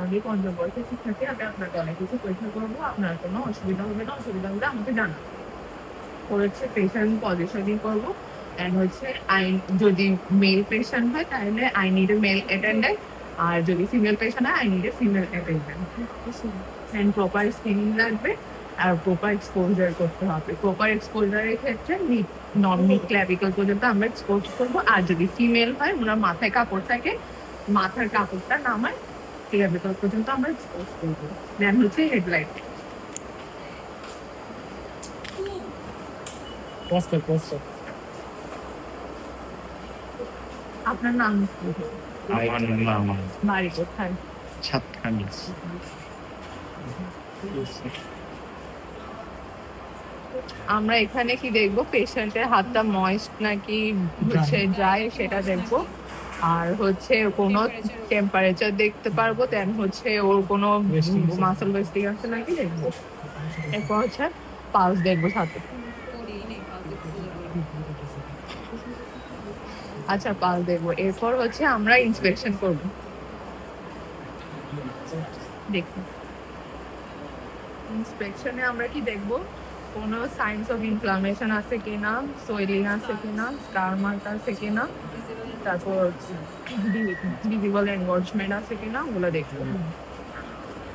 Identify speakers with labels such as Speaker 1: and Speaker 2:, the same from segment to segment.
Speaker 1: আগে পঞ্চম বর্ষে শিক্ষার্থী আমি আপনাকে অনেক কিছু পরীক্ষা করবো, আপনার কোনো অসুবিধা হবে না, অসুবিধা হলে আমাকে জানান। হচ্ছে পেশেন্ট পজিশনিং করবো অ্যান্ড হচ্ছে আই যদি মেল পেশেন্ট হয় তাহলে I need a male attendant, আর যদি ফিমেল পেশেন্ট হয় I need a female attendant. And proper screening লাগবে আর প্রপার এক্সপোজার করতে হবে। প্রপার এক্সপোজারের ক্ষেত্রে নন মিড ক্ল্যাভিকল পর্যন্ত আমরা এক্সপোজ করবো, আর যদি ফিমেল হয় ওনার মাথায় কাপড় থাকে, মাথার কাপড়টা নামায় ক্ল্যাভিকল পর্যন্ত আমরা এক্সপোজ করবো। দেন হচ্ছে হেডলাইট। আপনার নাম কি?
Speaker 2: আমার নাম
Speaker 1: বাড়ি কোথায়?
Speaker 2: সাতখানি।
Speaker 1: আমরা এখানে কি দেখবো, পেশেন্টের হাতটা ময়েস্ট নাকি হচ্ছে ড্রাই সেটা দেখবো, আর হচ্ছে কোনো টেম্পারেচার দেখতে পারবো, দেন হচ্ছে ওর কোনো মাসল ওয়েস্টিং আছে নাকি দেখবো। এরপর হচ্ছে পালস দেখবো সাথে। আচ্ছা পালস দেখবো, এরপর হচ্ছে আমরা ইন্সপেকশন করবো। দেখছি ইন্সপেকশনে আমরা কি দেখবো, কোনো সাইন্স অফ ইনফ্লামেশন আছে কিনা, সোয়েলিং আছে কিনা, স্কার মার্ক আছে কিনা, তারপর ভিজিবল এনগর্জমেন্ট আছে কিনা ওগুলো দেখবো।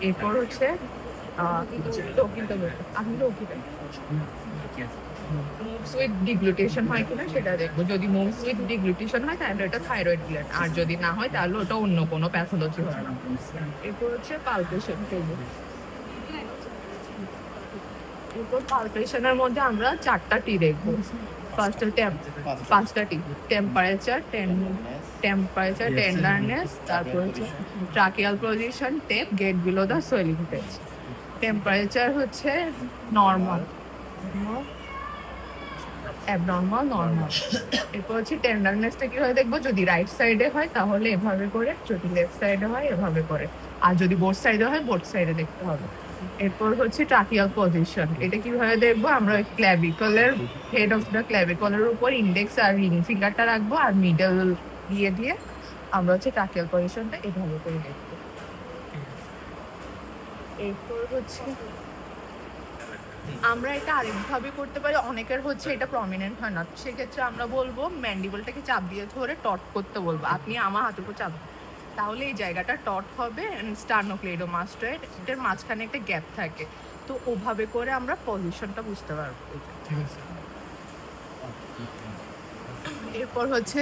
Speaker 1: এরপর হচ্ছে মুভস উইথ ডিগ্লুটেশন হয় কিনা সেটা দেখবো। যদি মুভস উইথ ডিগ্লুটেশন হয় তাহলে ওটা থাইরয়েড গ্ল্যান্ড, আর যদি না হয় তাহলে ওটা অন্য কোনো প্যাথোলজি হবে না। এরপর হচ্ছে পালপেশন করবো। এরপর পালপেশনের মধ্যে আমরা 4টা টি দেখবো। ফার্স্টে 5টা টি, টেম্পারেচার, টেন্ডারনেস, তারপর হচ্ছে tracheal position, tap, get below the swelling test. Temperature হচ্ছে নর্মাল, অ্যাবনর্মাল, নর্মাল। এরপর হচ্ছে টেন্ডারনেসটা কিভাবে দেখবো, যদি রাইট সাইডে হয় তাহলে এভাবে করে, যদি লেফট সাইডে হয় এভাবে করে, আর যদি বোথ সাইডে হয় বোথ সাইডে দেখতে হবে। এরপর হচ্ছে ট্রাকিয়াল পজিশন, এটা কিভাবে দেখবো, আমরা ক্ল্যাভিকলের হেড অফ দ্য ক্ল্যাভিকলের উপর ইন্ডেক্স আর রিং ফিঙ্গারটা রাখবো, আর মিডল দিয়ে আমরা হচ্ছে ট্রাকিয়াল পজিশনটা এভাবে করে দেখবো। এরপর হচ্ছে আমরা এটা আরেকভাবে করতে পারি, অনেকের হচ্ছে এটা প্রমিনেন্ট হয় না, সেক্ষেত্রে আমরা বলবো ম্যান্ডিবলটাকে চাপ দিয়ে ধরে টট করতে বলবো। আপনি আমার হাতের উপর চাপ, তাহলে এই জায়গাটা টট হবে। স্টার্নোক্লেডোমাস্টয়েড এটার মাঝখানে একটা গ্যাপ থাকে, তো ওভাবে করে আমরা পজিশনটা বুঝতে পারবো। এরপর হচ্ছে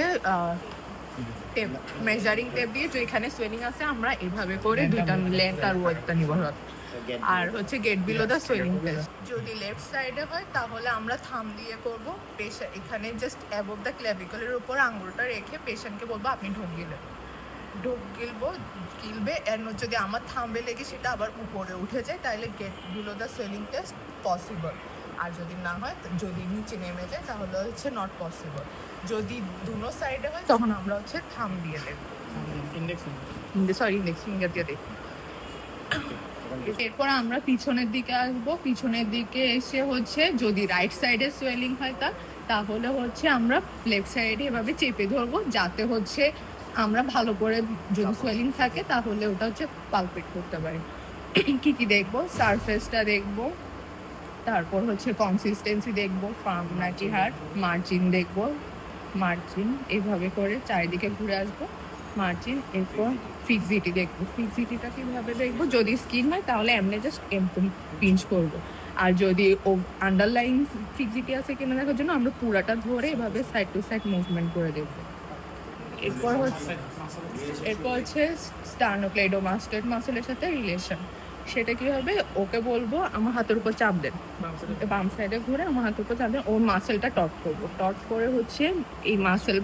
Speaker 1: টেপ, মেজারিং টেপ দিয়ে যেখানে সোয়েলিং আছে আমরা এভাবে করে দুইটা লেন্থ আর ওয়েটটা নিব। আর হচ্ছে get below the swelling test. যদি লেফট সাইডে হয় তাহলে আমরা থাম দিয়ে করবো, পেশেন্ট এখানে জাস্ট অ্যাবভ দ্য ক্ল্যাভিকলের উপর আঙুলটা রেখে পেশেন্টকে বলবো আপনি গিলবে, এর যদি আমার থাম্বে লেগে সেটা আবার উপরে উঠে যায় তাহলে get below the swelling test possible, আর যদি না হয়, যদি নিচে নেমে যায় তাহলে হচ্ছে নট পসিবল। যদি দুনো সাইডে হয় তখন আমরা হচ্ছে থাম দিয়ে দেখবো, ইন্ডেক্স ফিঙ্গার দিয়ে দেখবো। এরপর আমরা পিছনের দিকে আসবো, পিছনের দিকে এসে হচ্ছে যদি রাইট সাইডে সোয়েলিং হয় তাহলে হচ্ছে আমরা লেফট সাইডে এভাবে চেপে ধরবো, যাতে হচ্ছে আমরা ভালো করে, যদি সোয়েলিং থাকে তাহলে ওটা হচ্ছে পালপেট করতে পারি। কি কি দেখবো, সারফেসটা দেখবো, তারপর হচ্ছে কনসিস্টেন্সি দেখবো, ফার্ম নাকি হার্ড, মার্জিন দেখবো, মার্জিন এভাবে করে চারিদিকে ঘুরে আসবো, মার্জিন। এরপর ফিক্সিটি দেখবো, ফিক্সিটিটা কিভাবে দেখবো, যদি স্কিন হয় তাহলে এমনি জাস্ট পিঞ্চ করবো, আর যদি আন্ডারলাইন ফিক্সিটি আছে কিনা দেখার জন্য আমরা পুরাটা ধরে এভাবে সাইড টু সাইড মুভমেন্ট করে দেখবো। এরপর হচ্ছে স্টার্নোক্লেডোমাস্টয়েড মাসলের সাথে রিলেশন, সেটা কি হবে, ওকে বলবো আমার হাতের উপর চাপ দেন, বাম সাইডে ঘুরে আমার হাতের উপর চাপ দেন, ওর মাসেলটা টট করবো, টট করে হচ্ছে এই মাসেল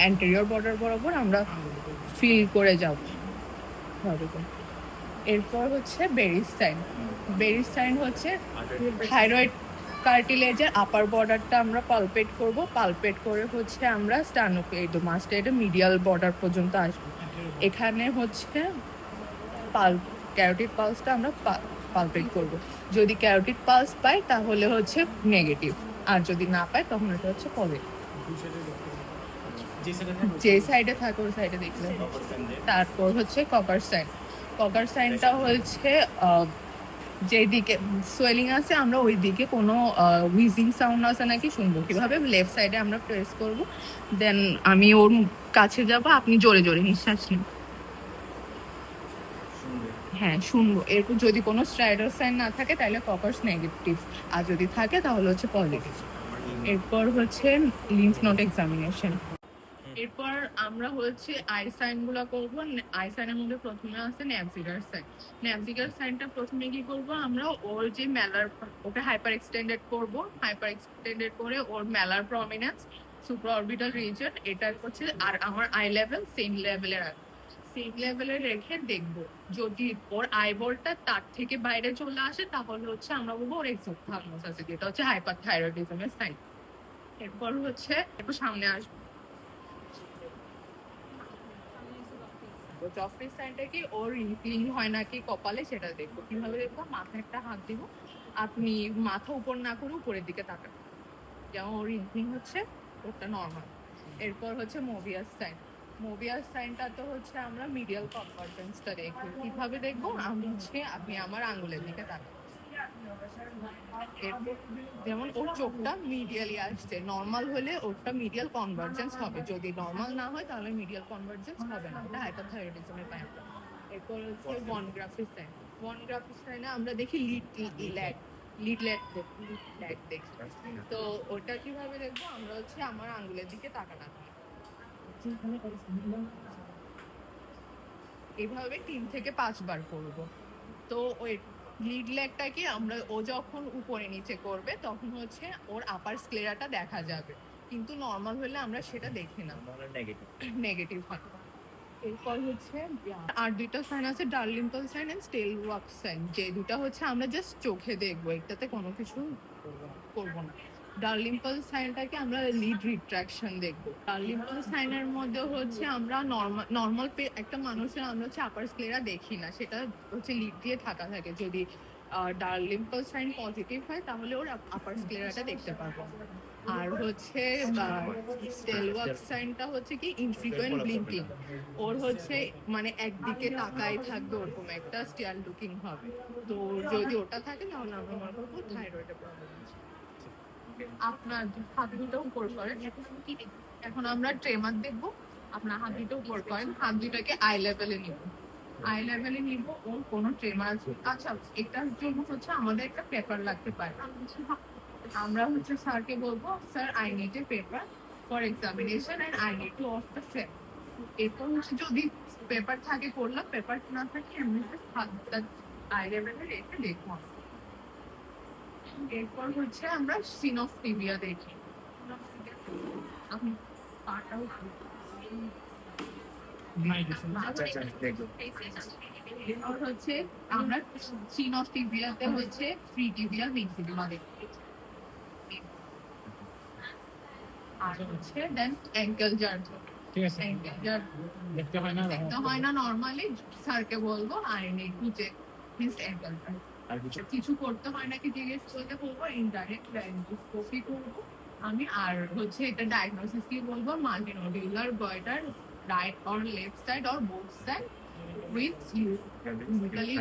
Speaker 1: অ্যান্টেরিয়র বর্ডার বরাবর আমরা ফিল করে যাব। এরপর হচ্ছে বেরিস সাইন হচ্ছে থাইরয়েড কার্টিলেজের আপার বর্ডারটা আমরা পালপেট করব, পালপেট করে হচ্ছে আমরা স্টার্নোক্লেডোমাস্টয়েডের মিডিয়াল বর্ডার পর্যন্ত আসবো। এখানে হচ্ছে ক্যারোটিড পালসটা আমরা পালপেট করব। যদি ক্যারোটিড পালস পাই তাহলে হচ্ছে নেগেটিভ, আর যদি না পাই তখন এটা হচ্ছে পজিটিভ। যে সাইডে থাকে ওই সাইডে দেখলে হবে। তারপর হচ্ছে ককার সাইন। ককার সাইনটা হচ্ছে যেদিকে সোয়েলিং আছে আমরা ওই দিকে কোনো উইজিং সাউন্ড আছে নাকি শুনবো কিভাবে। লেফট সাইডে আমরা প্রেস করব, দেন আমি ওর কাছে যাব, আপনি জোরে জোরে নিঃশ্বাস নিন। হ্যাঁ শুনবো। এরপর যদি কোনো স্ট্রাইডার সাইন না থাকে তাহলে ককার্স নেগেটিভ, আর যদি থাকে তাহলে হচ্ছে পজিটিভ। এরপর হচ্ছে লিম্ফ নোড এক্সামিনেশন। এরপর আমরা হচ্ছে আই সাইন গুলো করবো। আই সাইনের মধ্যে প্রথমে আছে ন্যাভিগার সাইন। ন্যাভিগার সাইনটা প্রথমে কি করব, আমরা ওর যে মেলার ওকে হাইপার এক্সটেন্ডেড করব। হাইপার এক্সটেন্ডেড করে ওর মেলার প্রমিনেন্স, সুপ্রা অরবিটাল রিজন, এটা হচ্ছে আর আমার আই লেভেল সেম লেভেলে রেখে দেখবো। যদি ওর আইবলটা তার থেকে বাইরে চলে আসে তাহলে হচ্ছে আমরা বলবো ওর এক্সোথালমাস আছে, যেটা হচ্ছে হাইপার থাইরয়েডিজমের সাইন। এরপর হচ্ছে একটু সামনে আসবো, জফরি সাইনটা কি ওর ইনক্লিন হয় নাকি কপালে সেটা দেখবো। কিভাবে দেখবো, মাথায় একটা হাত দিব, আপনি মাথা উপর না করে উপরের দিকে তাকান, যেমন ওর ইনক্লিন হচ্ছে, ওটা নর্মাল। এরপর হচ্ছে মোবিয়াস সাইন। মোবিয়াস সাইনটা তো হচ্ছে আমরা মিডিয়াল কনভার্জেন্সটা দেখবো। কিভাবে দেখবো, আমি হচ্ছে আপনি আমার আঙ্গুলের দিকে তাকান, যেমন ওর চোখটা মিডিয়ালি আসছে, নর্মাল হলে ওরটা মিডিয়াল কনভার্জেন্স হবে, যদি নর্মাল না হয় তাহলে মিডিয়াল কনভার্জেন্স হবে না, এটা হাইপারথাইরয়েডিজমের টাইপ। এরপর হচ্ছে ওয়ানগ্রাফি সাইন। ওয়ানগ্রাফি সাইনে আমরা দেখি লিড ল্যাট দেখি। তো ওটা কিভাবে দেখবো, আমরা হচ্ছে আমার আঙ্গুলের দিকে তাকানো, এইভাবে 3 থেকে 5 বার করবো। তো ওই লিড লেগটা কি আমরা ও যখন উপরে নিচে করবে তখন হচ্ছে ওর আপার স্ক্লেরাটা দেখা যাবে, কিন্তু নর্মাল হলে আমরা সেটা দেখি না, নেগেটিভ হয়। এরপর হচ্ছে আর দুইটা সাইন আছে, ডার্লিম্পল সাইন এন্ড স্টেল ওয়াক সাইন, যে দুটা হচ্ছে আমরা জাস্ট চোখে দেখবো, এটাতে কোনো কিছু করবো না। ডার্লিম্পল সাইনটাকে আমরা লিড রিট্রাকশন দেখবো। ডার্লিম্পল সাইনের মধ্যে হচ্ছে আমরা নর্মাল একটা মানুষের আমরা হচ্ছে আপার স্ক্লেরা দেখি না, সেটা হচ্ছে লিড দিয়ে থাকা থাকে। যদি ডার্লিম্পল সাইন পজিটিভ হয় তাহলে ওর আপার স্ক্লেরাটা দেখতে পারবো। আর হচ্ছে স্টেলওয়াক সাইনটা হচ্ছে কি ইনফ্রিকুয়েন্ট ব্লিঙ্কিং, ওর হচ্ছে মানে একদিকে তাকাই থাকবে, ওরকম একটা স্টিয়ার লুকিং হবে। তো যদি ওটা থাকে তাহলে আমরা মনে করবো থাইরয়েডের প্রবলেম আছে। আপনার হাত দুটো উপর করেন, এখন আমরা ট্রেমার দেখবো। আপনার হাত দুটো উপর করেন, হাত দুটাকে আই লেভেলে নিব, ওর কোনো ট্রেমার আছে। আচ্ছা, এটার জন্য হচ্ছে আমাদের একটা পেপার লাগতে পারে। আমরা হচ্ছে স্যারকে বলবো, sir I need a paper for examination and I need two of the set. এরপর হচ্ছে যদি পেপার থাকে করলাম, পেপার না থাকে এমনি হাতটা আই লেভেলে রেখে দেখবো। এরপর হচ্ছে আমরা সিনোফটিবিয়া দেখি। আপনি পাটাও এরপর হচ্ছে আমরা সিনোফটিবিয়াতে হচ্ছে প্রিটিবিয়া মিক্সিডিমা দেখি। আর হচ্ছে দেন অ্যাঙ্কেল জার্ট।
Speaker 2: ঠিক আছে, দেখতে হয় না
Speaker 1: দেখতে হয় না নরমালি, স্যারকে বলবো I need to check his ankle jerk.
Speaker 2: আর
Speaker 1: কিছু করতে হয় নাকি জিজ্ঞেস করতে বলবো, ইনডাইরেক্ট এন্ডোস্কোপি করবো আমি। আর হচ্ছে এটা ডায়াগনোসিস কি বলবো, multinodular goitre right or left side or both side with usually